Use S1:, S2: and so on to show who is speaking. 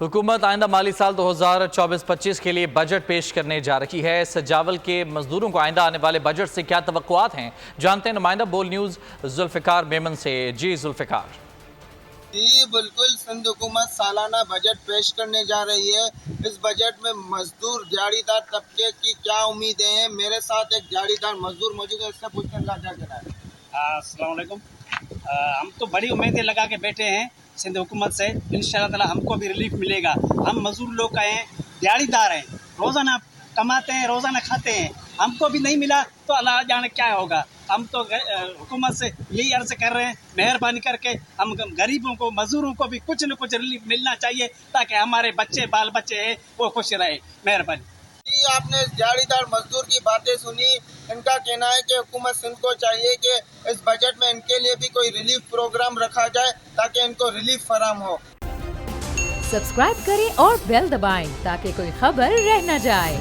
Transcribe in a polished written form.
S1: हुकूमत आइंदा माली साल 2024-25 के लिए बजट पेश करने जा रही है। सजावल के मजदूरों को आइंदा आने वाले बजट से क्या तवक्कुआत हैं, जानते हैं नुमाइंदा बोल न्यूज़ जुल्फ़िकार मेमन से। जी जुल्फ़िकार।
S2: जी बिल्कुल, सिंध हुकूमत सालाना बजट पेश करने जा रही है। इस बजट में मजदूर दिहाड़ीदार तबके की क्या उम्मीदें हैं? मेरे साथ एक दिहाड़ीदार मजदूर मौजूद है, इससे पूछने का क्या कहना है।
S3: अस्सलाम वालेकुम। हम तो बड़ी उम्मीदें लगा के बैठे हैं सिंध हुकूमत से। इंशाअल्लाह ताला हमको भी रिलीफ मिलेगा। हम मजदूर लोग का हैं, दिहाड़ीदार हैं, रोज़ाना कमाते हैं, रोज़ाना खाते हैं। हमको भी नहीं मिला तो अल्लाह जाने क्या होगा। हम तो हुकूमत से यही अर्ज़ कर रहे हैं, मेहरबानी करके हम गरीबों को, मजदूरों को भी कुछ न कुछ रिलीफ मिलना चाहिए ताकि हमारे बच्चे बाल बच्चे हैं वो खुश रहे। मेहरबानी।
S2: जी, आपने इस दिहाड़ीदार मजदूर की बातें सुनी। इनका कहना है कि हुकूमत सिंध को चाहिए कि इस बजट में इनके लिए भी कोई रिलीफ प्रोग्राम रखा जाए ताकि इनको रिलीफ फराम हो।
S4: सब्सक्राइब करें और बेल दबाएं ताकि कोई खबर रह न जाए।